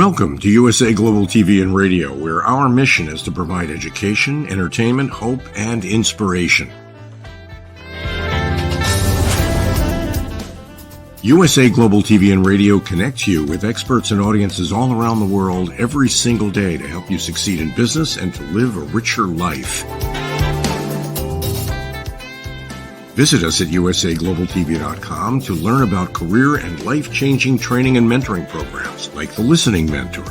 Welcome to USA Global TV and Radio, where our mission is to provide education, entertainment, hope, and inspiration. USA Global TV and Radio connects you with experts and audiences all around the world every single day to help you succeed in business and to live a richer life. Visit us at usaglobaltv.com to learn about career and life-changing training and mentoring programs like the Listening Mentor.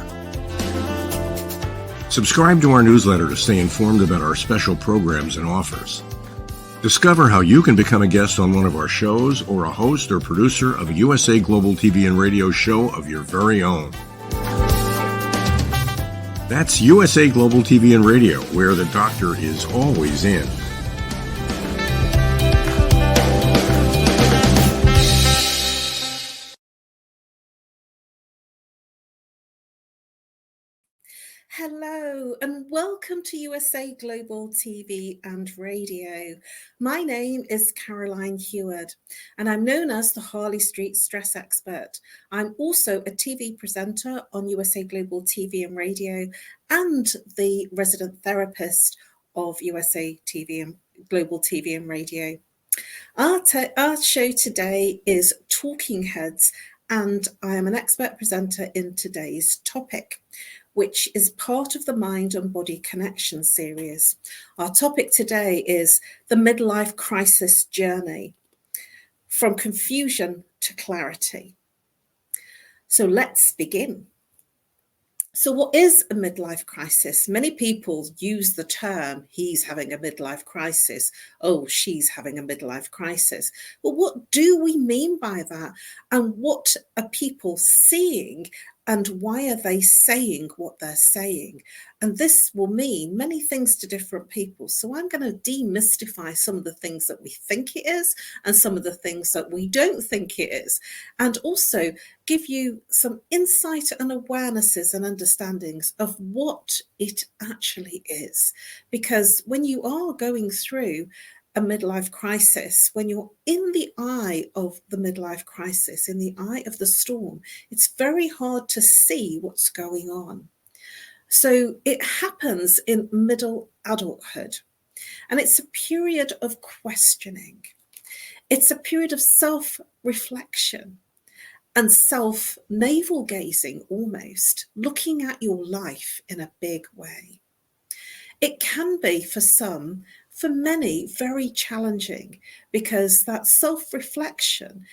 Subscribe to our newsletter to stay informed about our special programs and offers. Discover how you can become a guest on one of our shows or a host or producer of a USA Global TV and Radio show of your very own. That's USA Global TV and Radio, where the doctor is always in. Hello and welcome to USA Global TV and Radio. My name is Caroline Heward and I'm known as the Harley Street Stress Expert. I'm also a TV presenter on USA Global TV and Radio and the resident therapist of USA TV and Global TV and Radio. Our show today is Talking Heads, and I am an expert presenter in today's topic, which is part of the Mind and Body Connection series. Our topic today is the midlife crisis journey, from confusion to clarity. So let's begin. So what is a midlife crisis? Many people use the term, he's having a midlife crisis. Oh, she's having a midlife crisis. But what do we mean by that? And what are people seeing? And why are they saying what they're saying? And this will mean many things to different people. So I'm going to demystify some of the things that we think it is and some of the things that we don't think it is. And also give you some insight and awarenesses and understandings of what it actually is. Because when you are going through a midlife crisis, when you're in the eye of the midlife crisis, in the eye of the storm, it's very hard to see what's going on. So it happens in middle adulthood, and it's a period of questioning. It's a period of self-reflection and self-navel gazing, almost looking at your life in a big way. It can be for some, for many, very challenging, because that self-reflection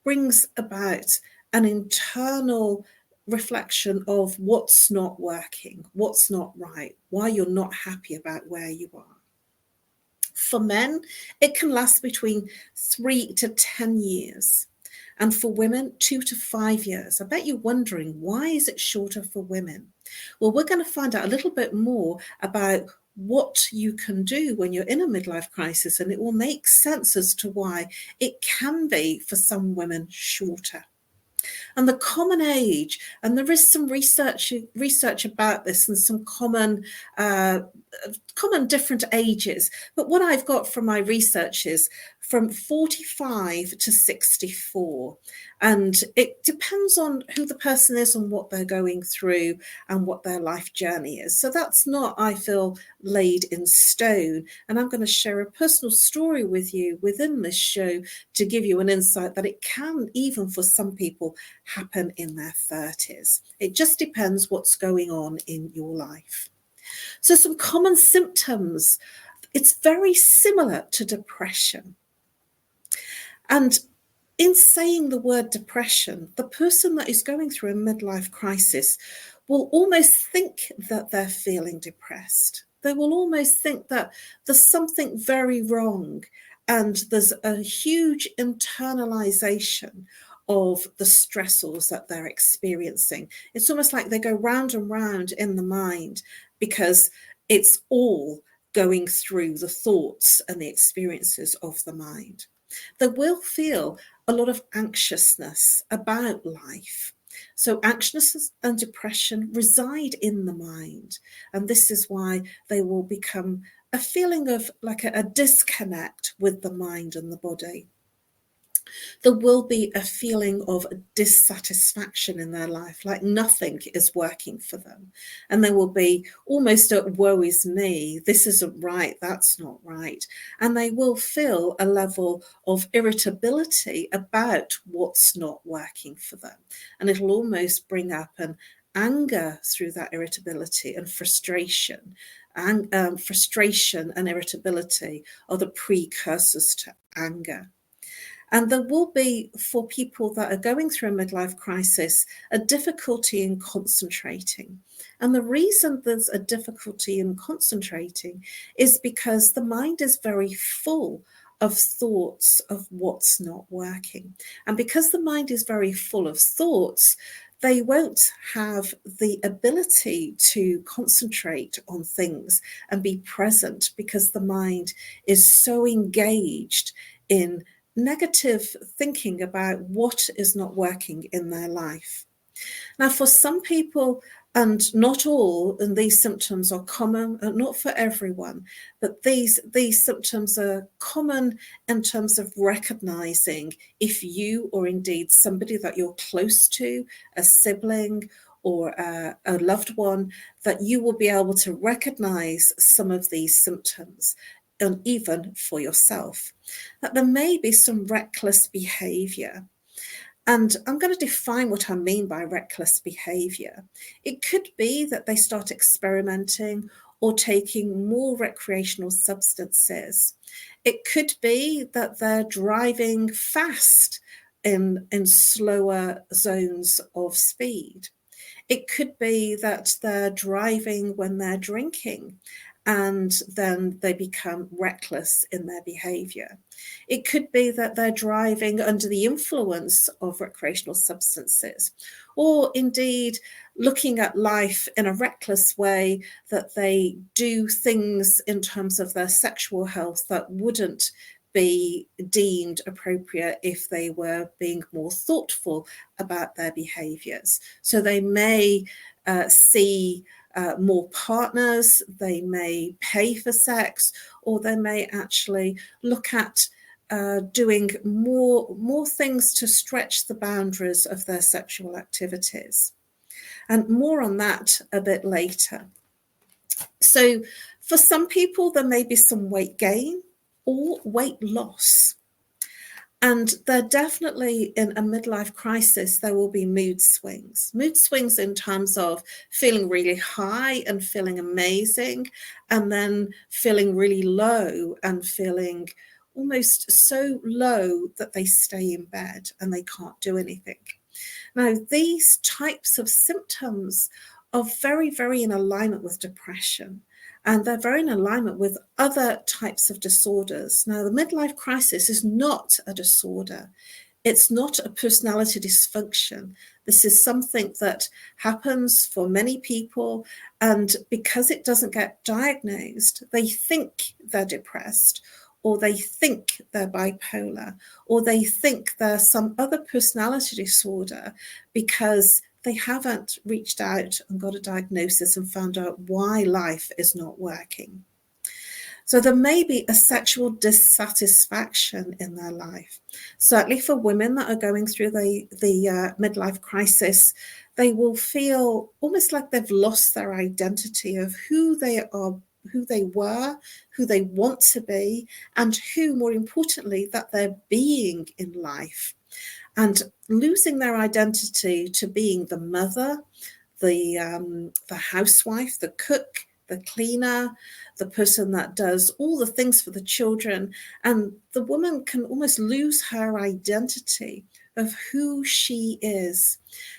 brings about an internal reflection of what's not working, what's not right, why you're not happy about where you are. For men, it can last between 3 to 10 years. And for women, 2 to 5 years. I bet you're wondering, why is it shorter for women? Well, we're going to find out a little bit more about what you can do when you're in a midlife crisis, and it will make sense as to why it can be for some women shorter. And the common age, and there is some research about this and some common different ages. But what I've got from my research is from 45 to 64. And it depends on who the person is and what they're going through and what their life journey is. So that's not, I feel, laid in stone. And I'm going to share a personal story with you within this show to give you an insight that it can, even for some people, happen in their 30s. It just depends what's going on in your life. So some common symptoms. It's very similar to depression. And in saying the word depression, the person that is going through a midlife crisis will almost think that they're feeling depressed. They will almost think that there's something very wrong and there's a huge internalization of the stressors that they're experiencing. It's almost like they go round and round in the mind because it's all going through the thoughts and the experiences of the mind. They will feel a lot of anxiousness about life. So anxiousness and depression reside in the mind. And this is why they will become a feeling of like a disconnect with the mind and the body. There will be a feeling of dissatisfaction in their life, like nothing is working for them. And there will be almost a woe is me, this isn't right, that's not right. And they will feel a level of irritability about what's not working for them. And it'll almost bring up an anger through that irritability and frustration. And frustration and irritability are the precursors to anger. And there will be, for people that are going through a midlife crisis, a difficulty in concentrating. And the reason there's a difficulty in concentrating is because the mind is very full of thoughts of what's not working. And because the mind is very full of thoughts, they won't have the ability to concentrate on things and be present, because the mind is so engaged in negative thinking about what is not working in their life. Now, for some people, and not all, and these symptoms are common, not for everyone, but these symptoms are common in terms of recognizing if you, or indeed somebody that you're close to, a sibling or a loved one, that you will be able to recognize some of these symptoms, and even for yourself, that there may be some reckless behavior. And I'm going to define what I mean by reckless behavior. It could be that they start experimenting or taking more recreational substances. It could be that they're driving fast in slower zones of speed. It could be that they're driving when they're drinking, and then they become reckless in their behavior. It could be that they're driving under the influence of recreational substances, or indeed looking at life in a reckless way, that they do things in terms of their sexual health that wouldn't be deemed appropriate if they were being more thoughtful about their behaviors. So they may see more partners, they may pay for sex, or they may actually look at doing more things to stretch the boundaries of their sexual activities. And more on that a bit later. So for some people, there may be some weight gain or weight loss. And they're definitely in a midlife crisis, there will be mood swings. Mood swings in terms of feeling really high and feeling amazing, and then feeling really low and feeling almost so low that they stay in bed and they can't do anything. Now, these types of symptoms are very, very in alignment with depression. And they're very in alignment with other types of disorders. Now, the midlife crisis is not a disorder. It's not a personality dysfunction. This is something that happens for many people. And because it doesn't get diagnosed, they think they're depressed, or they think they're bipolar, or they think there's some other personality disorder, because they haven't reached out and got a diagnosis and found out why life is not working. So there may be a sexual dissatisfaction in their life. Certainly for women that are going through the midlife crisis, they will feel almost like they've lost their identity of who they are, who they were, who they want to be, and who, more importantly, that they're being in life. And losing their identity to being the mother, the housewife, the cook, the cleaner, the person that does all the things for the children. And the woman can almost lose her identity of who she is.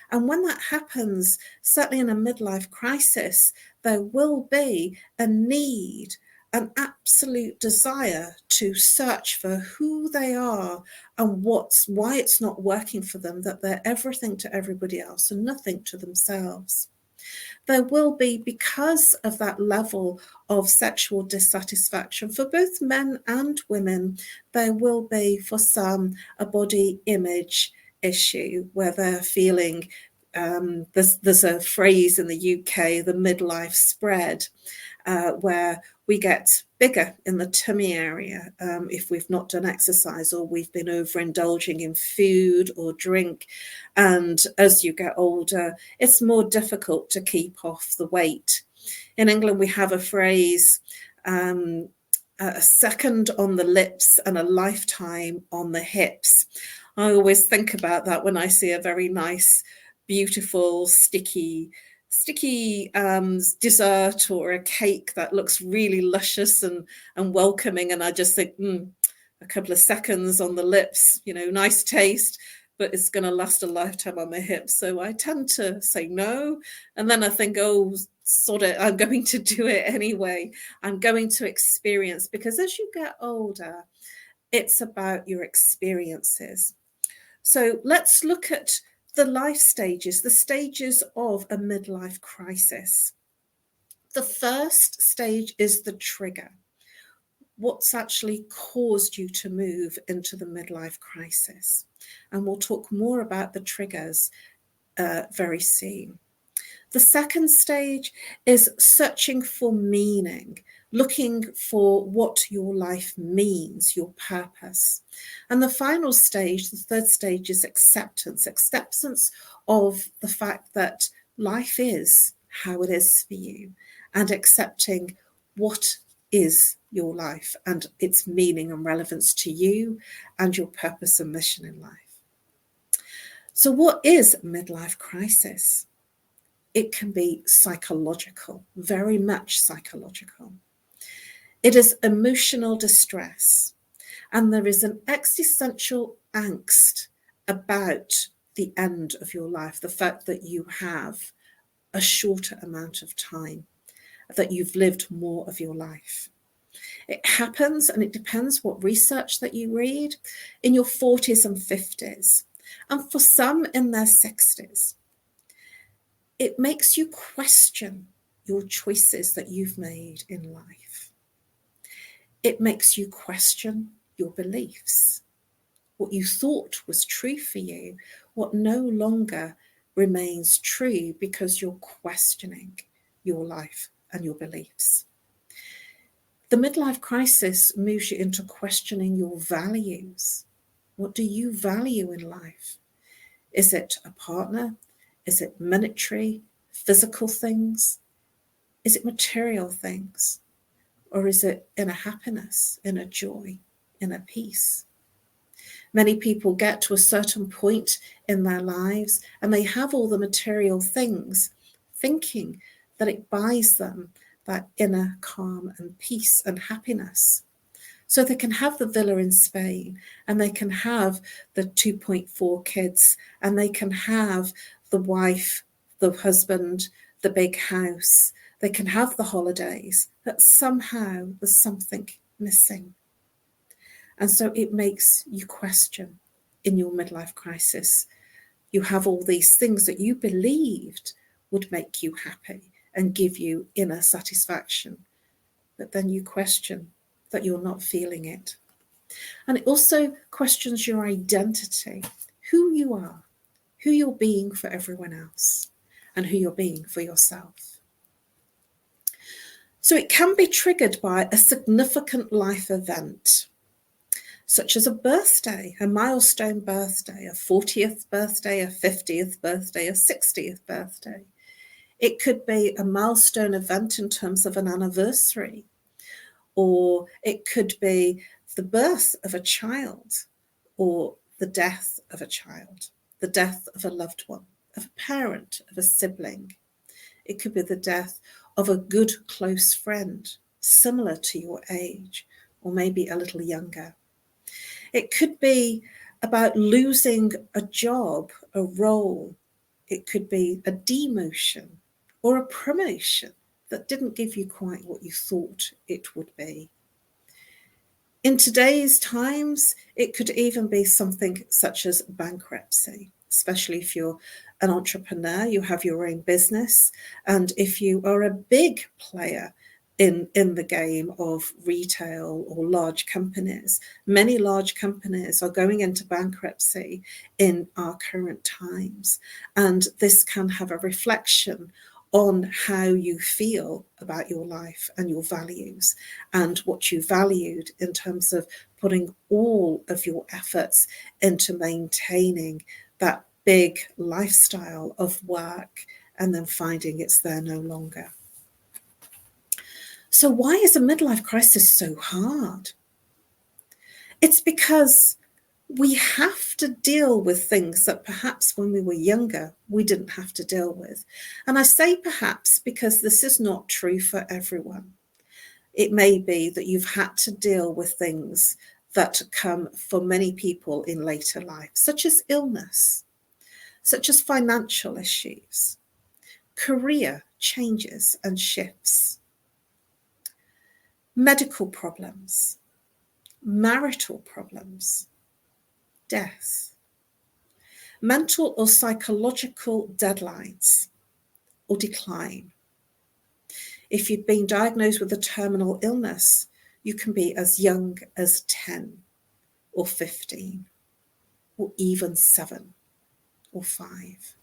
And when that happens, certainly in a midlife crisis, there will be a need, an absolute desire to search for who they are and why it's not working for them, that they're everything to everybody else and nothing to themselves. There will be, because of that level of sexual dissatisfaction for both men and women, there will be for some a body image issue where they're feeling, there's a phrase in the UK, the midlife spread. where we get bigger in the tummy area if we've not done exercise or we've been overindulging in food or drink. And as you get older, it's more difficult to keep off the weight. In England, we have a phrase, a second on the lips and a lifetime on the hips. I always think about that when I see a very nice, beautiful, sticky dessert or a cake that looks really luscious and welcoming. And I just think, a couple of seconds on the lips, nice taste, but it's going to last a lifetime on the hips. So I tend to say no. And then I think, oh, sod it, I'm going to do it anyway. I'm going to experience, because as you get older, it's about your experiences. So let's look at the life stages, the stages of a midlife crisis. The first stage is the trigger. What's actually caused you to move into the midlife crisis? And we'll talk more about the triggers very soon. The second stage is searching for meaning, looking for what your life means, your purpose. And the final stage, the third stage, is acceptance of the fact that life is how it is for you, and accepting what is your life and its meaning and relevance to you and your purpose and mission in life. So what is a midlife crisis? It can be psychological, very much psychological. It is emotional distress, and there is an existential angst about the end of your life, the fact that you have a shorter amount of time, that you've lived more of your life. It happens, and it depends what research that you read, in your 40s and 50s, and for some in their 60s. It makes you question your choices that you've made in life. It makes you question your beliefs, what you thought was true for you, what no longer remains true because you're questioning your life and your beliefs. The midlife crisis moves you into questioning your values. What do you value in life? Is it a partner? Is it monetary, physical things? Is it material things? Or is it inner happiness, inner joy, inner peace? Many people get to a certain point in their lives and they have all the material things, thinking that it buys them that inner calm and peace and happiness. So they can have the villa in Spain, and they can have the 2.4 kids, and they can have the wife, the husband, the big house. They can have the holidays, but somehow there's something missing. And so it makes you question in your midlife crisis. You have all these things that you believed would make you happy and give you inner satisfaction, but then you question that you're not feeling it. And it also questions your identity, who you are, who you're being for everyone else, and who you're being for yourself. So it can be triggered by a significant life event, such as a birthday, a milestone birthday, a 40th birthday, a 50th birthday, a 60th birthday. It could be a milestone event in terms of an anniversary, or it could be the birth of a child, or the death of a child, the death of a loved one, of a parent, of a sibling. It could be the death of a good close friend, similar to your age, or maybe a little younger. It could be about losing a job, a role. It could be a demotion or a promotion that didn't give you quite what you thought it would be. In today's times, it could even be something such as bankruptcy, especially if you're an entrepreneur, you have your own business, and if you are a big player in the game of retail or large companies. Many large companies are going into bankruptcy in our current times, and this can have a reflection on how you feel about your life and your values and what you valued in terms of putting all of your efforts into maintaining that big lifestyle of work and then finding it's there no longer. So why is a midlife crisis so hard? It's because we have to deal with things that perhaps when we were younger, we didn't have to deal with. And I say perhaps because this is not true for everyone. It may be that you've had to deal with things that come for many people in later life, such as illness, such as financial issues, career changes and shifts, medical problems, marital problems, death, mental or psychological deadlines or decline. If you've been diagnosed with a terminal illness, you can be as young as 10 or 15 or even 7 or 5.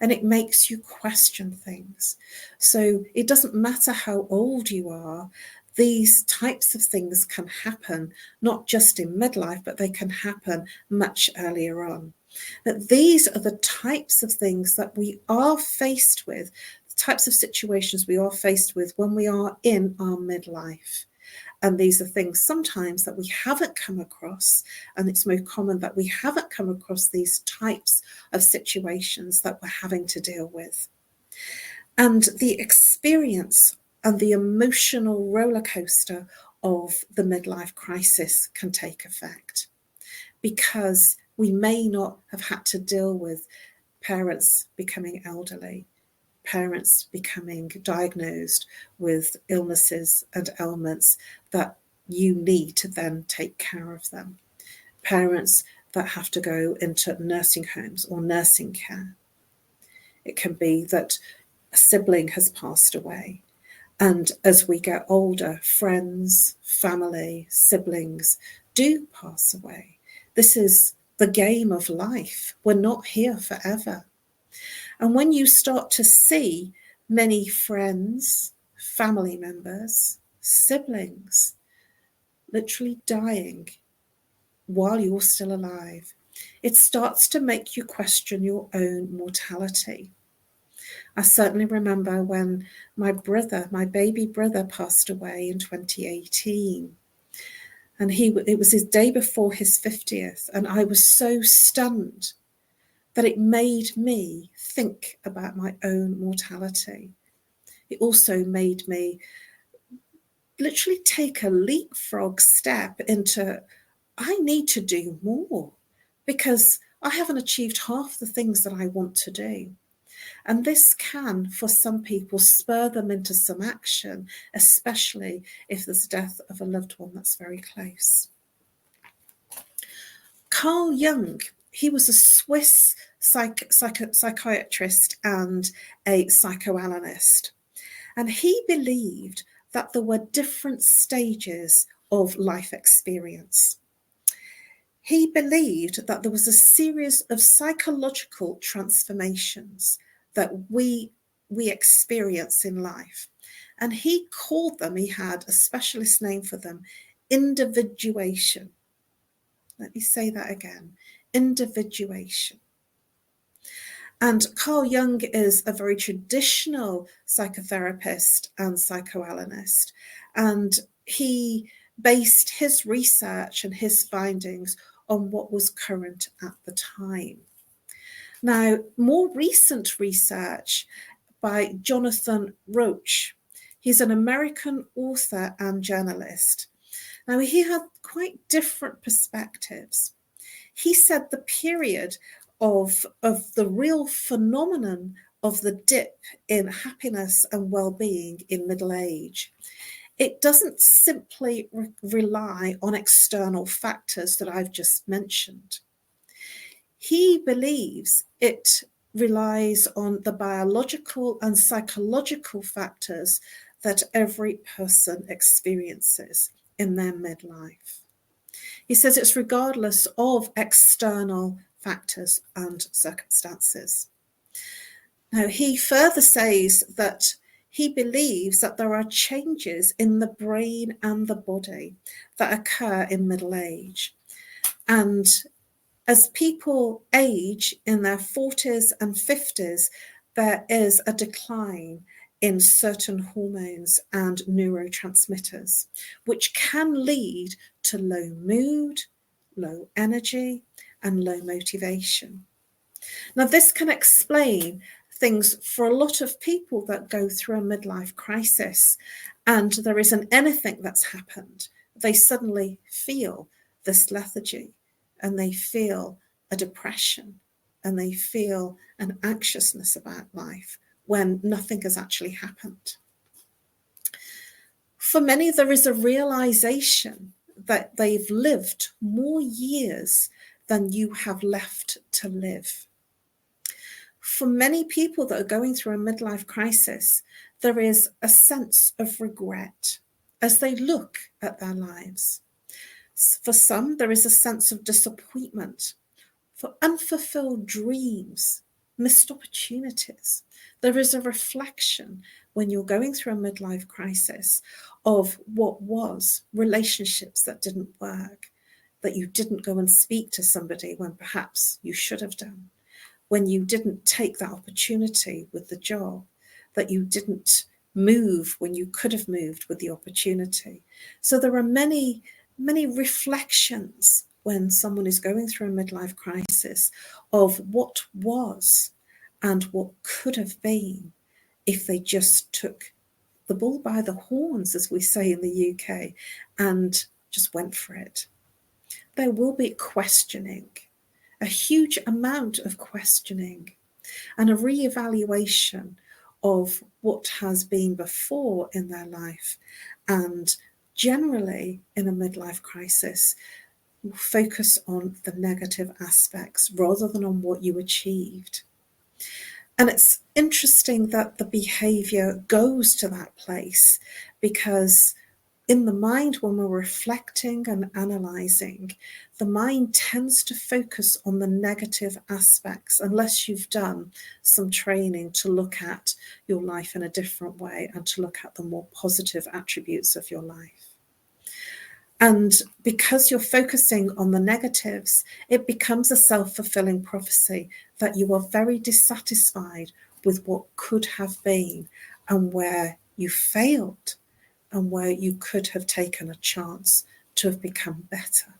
And it makes you question things. So it doesn't matter how old you are, these types of things can happen, not just in midlife, but they can happen much earlier on. But these are the types of things that we are faced with, the types of situations we are faced with when we are in our midlife. And these are things sometimes that we haven't come across, and it's most common that we haven't come across these types of situations that we're having to deal with. And the experience and the emotional roller coaster of the midlife crisis can take effect, because we may not have had to deal with parents becoming elderly, parents becoming diagnosed with illnesses and ailments that you need to then take care of them, parents that have to go into nursing homes or nursing care. It can be that a sibling has passed away. And as we get older, friends, family, siblings do pass away. This is the game of life. We're not here forever. And when you start to see many friends, family members, siblings literally dying while you're still alive, it starts to make you question your own mortality. I certainly remember when my baby brother passed away in 2018. And it was his day before his 50th. And I was so stunned that it made me think about my own mortality. It also made me literally take a leapfrog step into, I need to do more because I haven't achieved half the things that I want to do. And this can, for some people, spur them into some action, especially if there's death of a loved one that's very close. Carl Jung, he was a Swiss psychiatrist and a psychoanalyst. And he believed that there were different stages of life experience. He believed that there was a series of psychological transformations that we experience in life. And he called them, he had a specialist name for them, individuation. Let me say that again, individuation. And Carl Jung is a very traditional psychotherapist and psychoanalyst. And he based his research and his findings on what was current at the time. Now, more recent research by Jonathan Roach, he's an American author and journalist. Now, he had quite different perspectives. He said the period of the real phenomenon of the dip in happiness and well-being in middle age, it doesn't simply rely on external factors that I've just mentioned. He believes it relies on the biological and psychological factors that every person experiences in their midlife. He says it's regardless of external factors and circumstances. Now, he further says that he believes that there are changes in the brain and the body that occur in middle age. And as people age in their 40s and 50s, there is a decline in certain hormones and neurotransmitters, which can lead to low mood, low energy, and low motivation. Now, this can explain things for a lot of people that go through a midlife crisis and there isn't anything that's happened. They suddenly feel this lethargy and they feel a depression and they feel an anxiousness about life when nothing has actually happened. For many, there is a realization that they've lived more years than you have left to live. For many people that are going through a midlife crisis, there is a sense of regret as they look at their lives. For some, there is a sense of disappointment, for unfulfilled dreams, missed opportunities. There is a reflection when you're going through a midlife crisis of what was, relationships that didn't work, that you didn't go and speak to somebody when perhaps you should have done, when you didn't take that opportunity with the job, that you didn't move when you could have moved with the opportunity. So there are many, many reflections when someone is going through a midlife crisis of what was and what could have been if they just took the bull by the horns, as we say in the UK, and just went for it. There will be questioning, a huge amount of questioning, and a reevaluation of what has been before in their life. And generally, in a midlife crisis, we'll focus on the negative aspects rather than on what you achieved. And it's interesting that the behaviour goes to that place, because in the mind, when we're reflecting and analysing, the mind tends to focus on the negative aspects unless you've done some training to look at your life in a different way and to look at the more positive attributes of your life. And because you're focusing on the negatives, it becomes a self-fulfilling prophecy that you are very dissatisfied with what could have been and where you failed and where you could have taken a chance to have become better.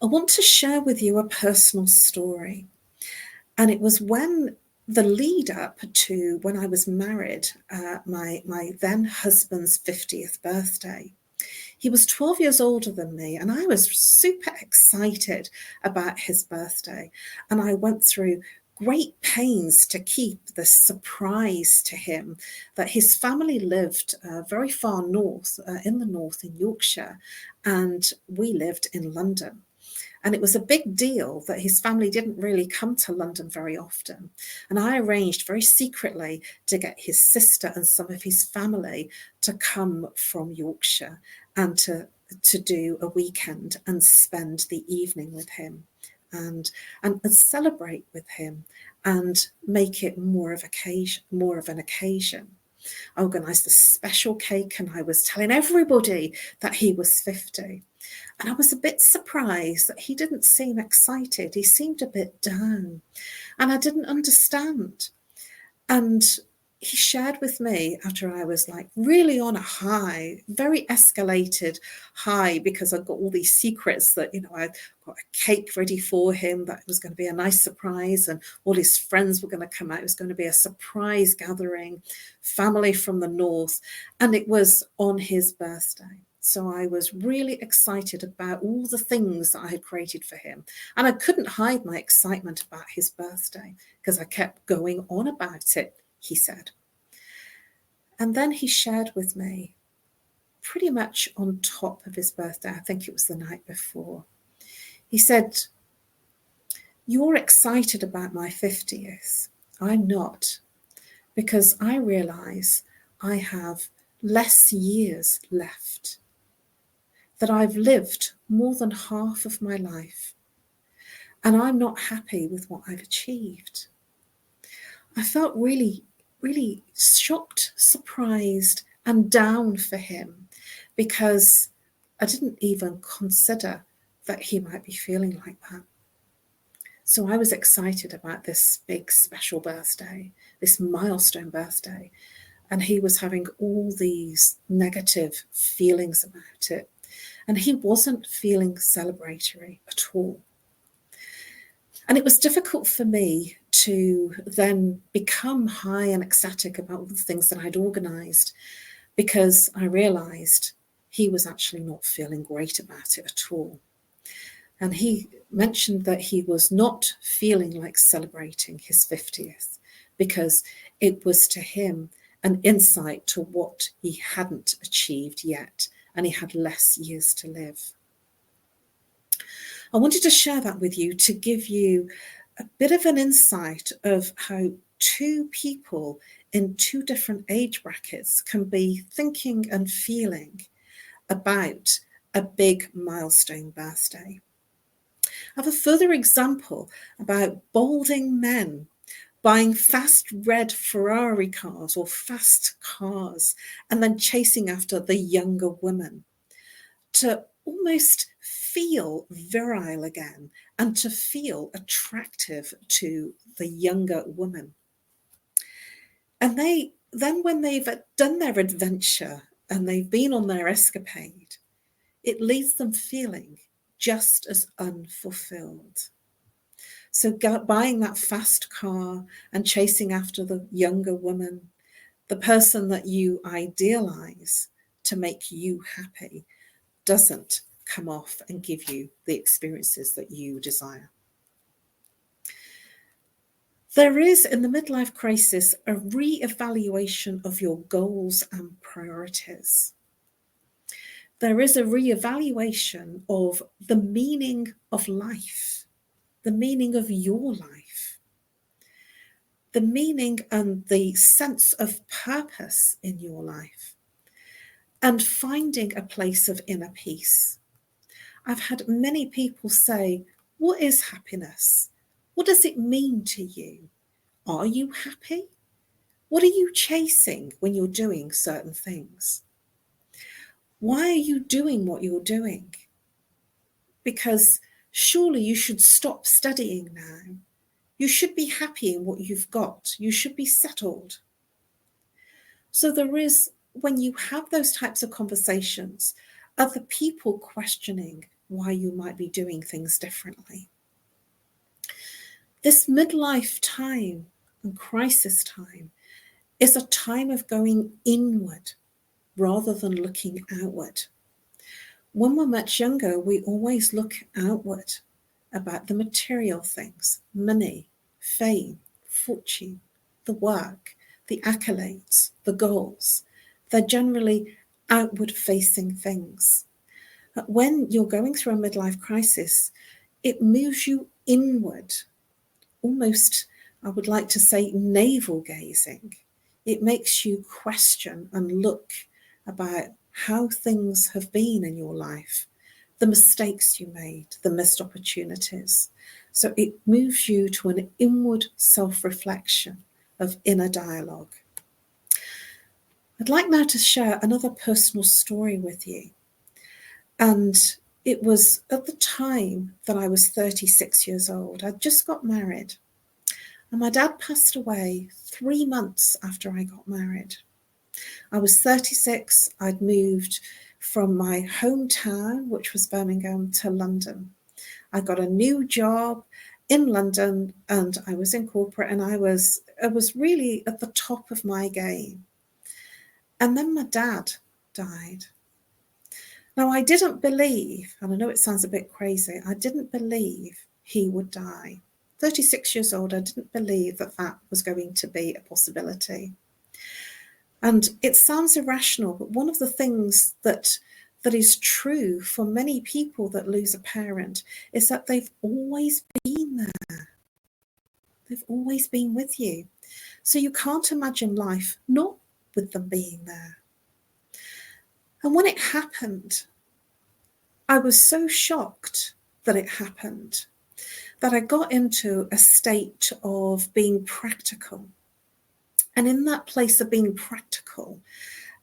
I want to share with you a personal story. And it was when the lead up to when I was married, my then husband's 50th birthday. He was 12 years older than me, and I was super excited about his birthday. And I went through great pains to keep this surprise to him that his family lived very far north, in the north in Yorkshire, and we lived in London. And it was a big deal that his family didn't really come to London very often. And I arranged very secretly to get his sister and some of his family to come from Yorkshire and to do a weekend and spend the evening with him and celebrate with him and make it more of an occasion. I organised a special cake and I was telling everybody that he was 50. And I was a bit surprised that he didn't seem excited. He seemed a bit down. And I didn't understand. And he shared with me after I was like really on a high, very escalated high, because I got all these secrets that, I got a cake ready for him, that it was going to be a nice surprise, and all his friends were going to come out. It was going to be a surprise gathering, family from the north, and it was on his birthday. So I was really excited about all the things that I had created for him. And I couldn't hide my excitement about his birthday because I kept going on about it, he said. And then he shared with me, pretty much on top of his birthday, I think it was the night before, he said, "You're excited about my 50th. I'm not, because I realise I have less years left, that I've lived more than half of my life, and I'm not happy with what I've achieved. I felt really, really shocked, surprised, and down for him, because I didn't even consider that he might be feeling like that. So I was excited about this big special birthday, this milestone birthday, and he was having all these negative feelings about it. And he wasn't feeling celebratory at all. And it was difficult for me to then become high and ecstatic about all the things that I'd organised, because I realised he was actually not feeling great about it at all. And he mentioned that he was not feeling like celebrating his 50th because it was to him an insight to what he hadn't achieved yet, and he had less years to live. I wanted to share that with you to give you a bit of an insight of how two people in two different age brackets can be thinking and feeling about a big milestone birthday. I have a further example about balding men buying fast red Ferrari cars or fast cars and then chasing after the younger women to almost feel virile again and to feel attractive to the younger woman. And then when they've done their adventure and they've been on their escapade, it leaves them feeling just as unfulfilled. So buying that fast car and chasing after the younger woman, the person that you idealize to make you happy, doesn't come off and give you the experiences that you desire. There is, in the midlife crisis, a re-evaluation of your goals and priorities. There is a re-evaluation of the meaning of life, the meaning of your life, the meaning and the sense of purpose in your life, and finding a place of inner peace. I've had many people say, what is happiness? What does it mean to you? Are you happy? What are you chasing when you're doing certain things? Why are you doing what you're doing? Because surely you should stop studying now. You should be happy in what you've got. You should be settled. So there is, when you have those types of conversations, other people questioning why you might be doing things differently. This midlife time and crisis time is a time of going inward rather than looking outward. When we're much younger, we always look outward about the material things, money, fame, fortune, the work, the accolades, the goals. They're generally outward-facing things. But when you're going through a midlife crisis, it moves you inward, almost, I would like to say, navel-gazing. It makes you question and look about how things have been in your life, the mistakes you made, the missed opportunities. So it moves you to an inward self-reflection of inner dialogue. I'd like now to share another personal story with you. And it was at the time that I was 36 years old. I'd just got married. And my dad passed away 3 months after I got married. I was 36. I'd moved from my hometown, which was Birmingham, to London. I got a new job in London and I was in corporate, and I was really at the top of my game. And then my dad died. Now, I didn't believe, and I know it sounds a bit crazy, I didn't believe he would die. 36 years old, I didn't believe that that was going to be a possibility. And it sounds irrational, but one of the things that is true for many people that lose a parent is that they've always been there. They've always been with you. So you can't imagine life not with them being there. And when it happened, I was so shocked that it happened that I got into a state of being practical. And in that place of being practical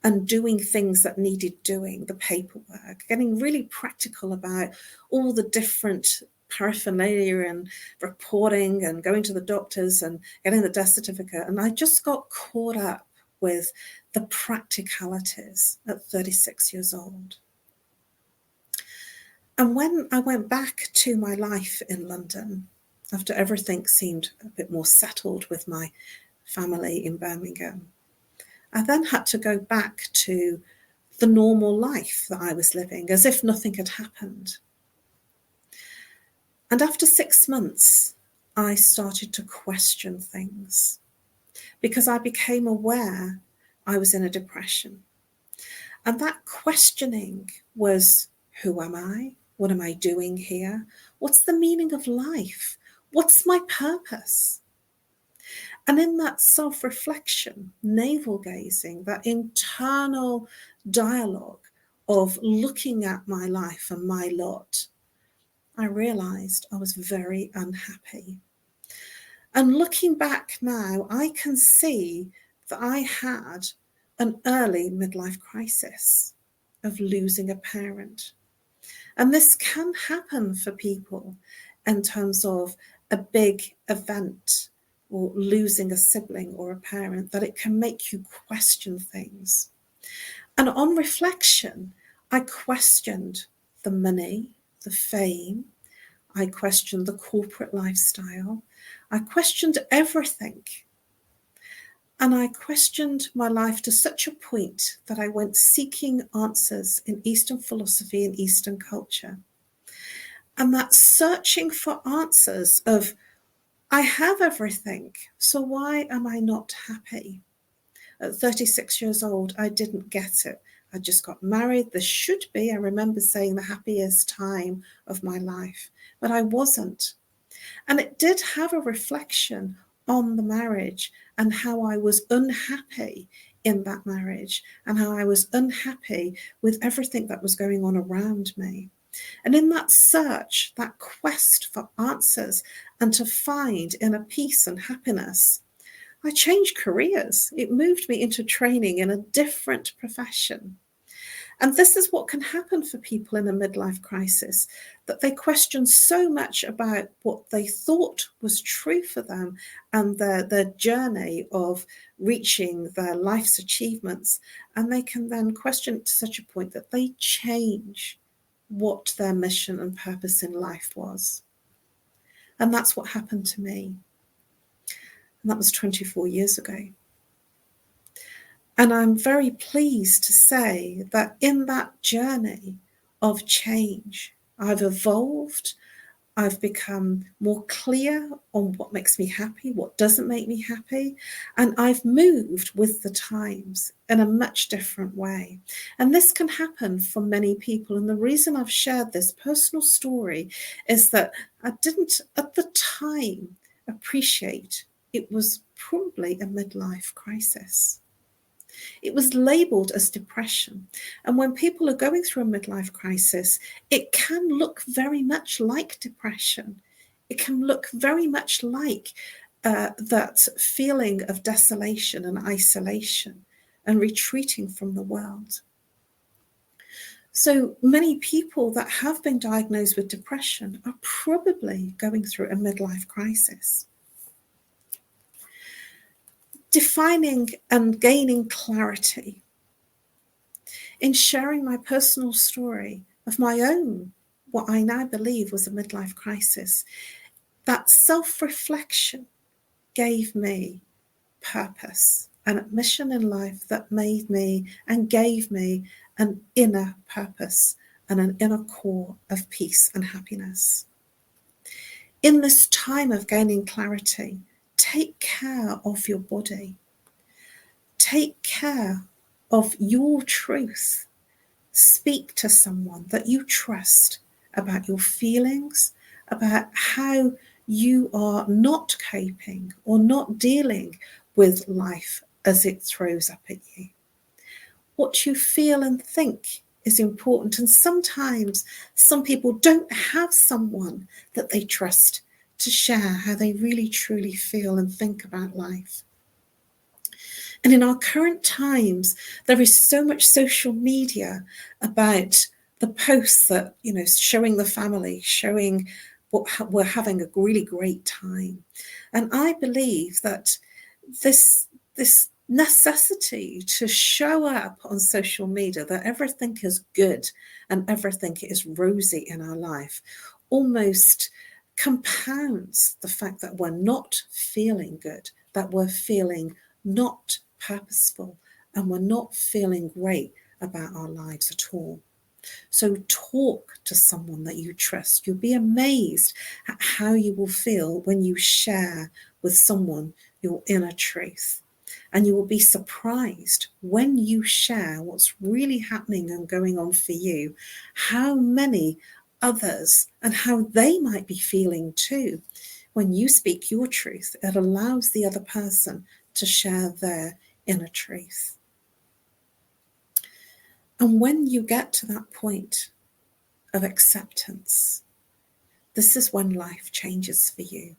and doing things that needed doing, the paperwork, getting really practical about all the different paraphernalia and reporting and going to the doctors and getting the death certificate. And I just got caught up with the practicalities at 36 years old. And when I went back to my life in London, after everything seemed a bit more settled with my family in Birmingham, I then had to go back to the normal life that I was living, as if nothing had happened. And after 6 months, I started to question things because I became aware I was in a depression. And that questioning was, who am I? What am I doing here? What's the meaning of life? What's my purpose? And in that self-reflection, navel-gazing, that internal dialogue of looking at my life and my lot, I realized I was very unhappy. And looking back now, I can see that I had an early midlife crisis of losing a parent. And this can happen for people in terms of a big event or losing a sibling or a parent, that it can make you question things. And on reflection, I questioned the money, the fame. I questioned the corporate lifestyle. I questioned everything. And I questioned my life to such a point that I went seeking answers in Eastern philosophy and Eastern culture. And that searching for answers of, I have everything, so why am I not happy? At 36 years old, I didn't get it. I just got married. This should be, I remember saying, the happiest time of my life, but I wasn't. And it did have a reflection on the marriage and how I was unhappy in that marriage and how I was unhappy with everything that was going on around me. And in that search, that quest for answers and to find inner peace and happiness, I changed careers. It moved me into training in a different profession. And this is what can happen for people in a midlife crisis, that they question so much about what they thought was true for them and their journey of reaching their life's achievements. And they can then question it to such a point that they change what their mission and purpose in life was. And that's what happened to me. And that was 24 years ago. And I'm very pleased to say that in that journey of change, I've evolved, I've become more clear on what makes me happy, what doesn't make me happy, and I've moved with the times in a much different way. And this can happen for many people. And the reason I've shared this personal story is that I didn't at the time appreciate it was probably a midlife crisis. It was labelled as depression. And when people are going through a midlife crisis, it can look very much like depression. It can look very much like that feeling of desolation and isolation and retreating from the world. So many people that have been diagnosed with depression are probably going through a midlife crisis. Defining and gaining clarity. In sharing my personal story of my own, what I now believe was a midlife crisis, that self-reflection gave me purpose, and a mission in life that made me and gave me an inner purpose and an inner core of peace and happiness. In this time of gaining clarity, take care of your body. Take care of your truth. Speak to someone that you trust about your feelings, about how you are not coping or not dealing with life as it throws up at you. What you feel and think is important. And sometimes some people don't have someone that they trust to share how they really truly feel and think about life. And in our current times, there is so much social media about the posts that, showing the family, showing what we're having a really great time. And I believe that this necessity to show up on social media that everything is good and everything is rosy in our life almost compounds the fact that we're not feeling good, that we're feeling not purposeful, and we're not feeling great about our lives at all. So talk to someone that you trust. You'll be amazed at how you will feel when you share with someone your inner truth. And you will be surprised when you share what's really happening and going on for you, how many others and how they might be feeling too. When you speak your truth, it allows the other person to share their inner truth. And when you get to that point of acceptance, this is when life changes for you.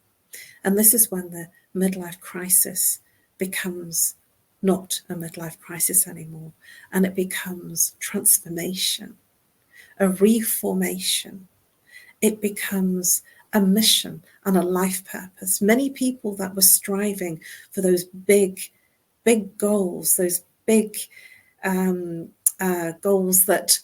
And this is when the midlife crisis becomes not a midlife crisis anymore, and it becomes transformation, a reformation. It becomes a mission and a life purpose. Many people that were striving for those big goals, those big goals that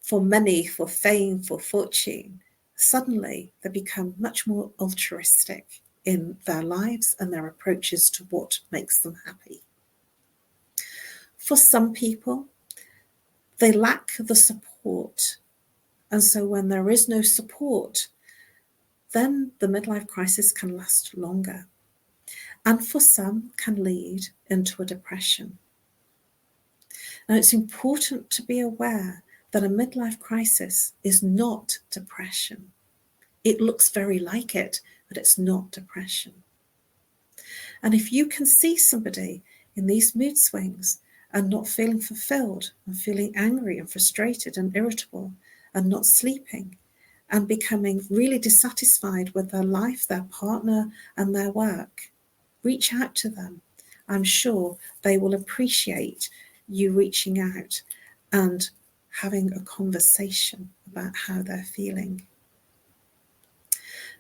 for money, for fame, for fortune, suddenly they become much more altruistic in their lives and their approaches to what makes them happy. For some people, they lack the support. And so when there is no support, then the midlife crisis can last longer. And for some, can lead into a depression. Now, it's important to be aware that a midlife crisis is not depression. It looks very like it, but it's not depression. And if you can see somebody in these mood swings and not feeling fulfilled and feeling angry and frustrated and irritable and not sleeping and becoming really dissatisfied with their life, their partner and their work, reach out to them. I'm sure they will appreciate you reaching out and having a conversation about how they're feeling.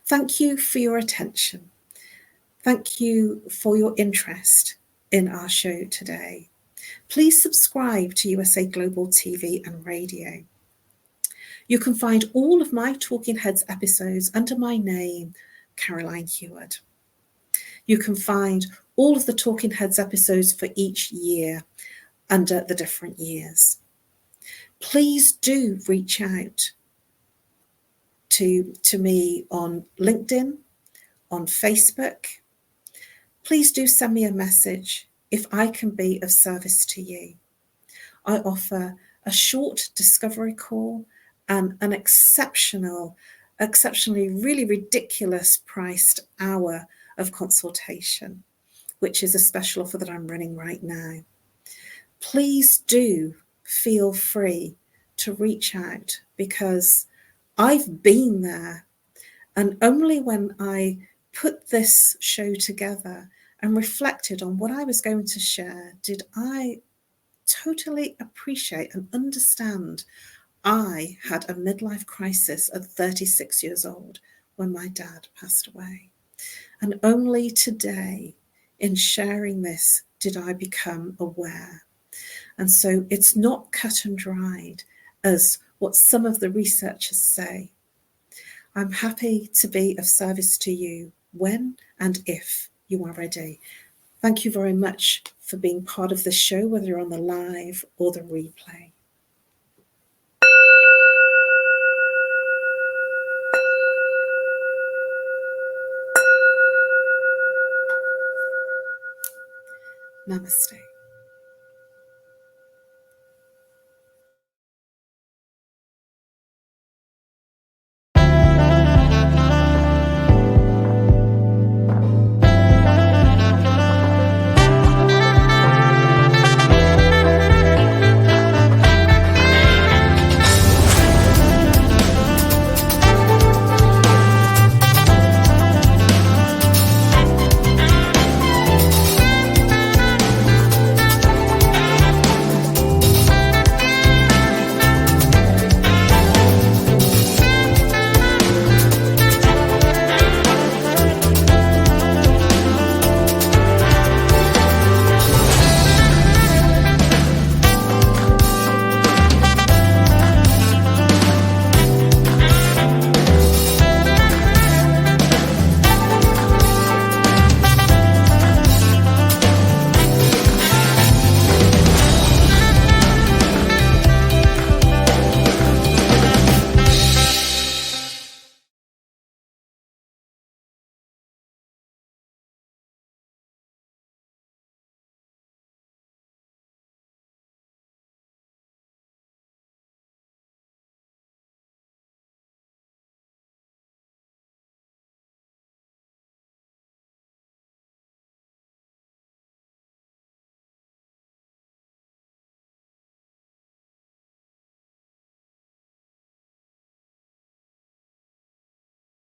Thank you for your attention. Thank you for your interest in our show today. Please subscribe to USA Global TV and Radio. You can find all of my Talking Heads episodes under my name, Caroline Heward. You can find all of the Talking Heads episodes for each year under the different years. Please do reach out to me on LinkedIn, on Facebook. Please do send me a message if I can be of service to you. I offer a short discovery call and an exceptionally really ridiculous priced hour of consultation, which is a special offer that I'm running right now. Please do feel free to reach out because I've been there, and only when I put this show together and reflected on what I was going to share did I totally appreciate and understand I had a midlife crisis at 36 years old when my dad passed away. And only today, in sharing this, did I become aware. And so it's not cut and dried as what some of the researchers say. I'm happy to be of service to you when and if you are ready. Thank you very much for being part of this show, whether you're on the live or the replay. Namaste.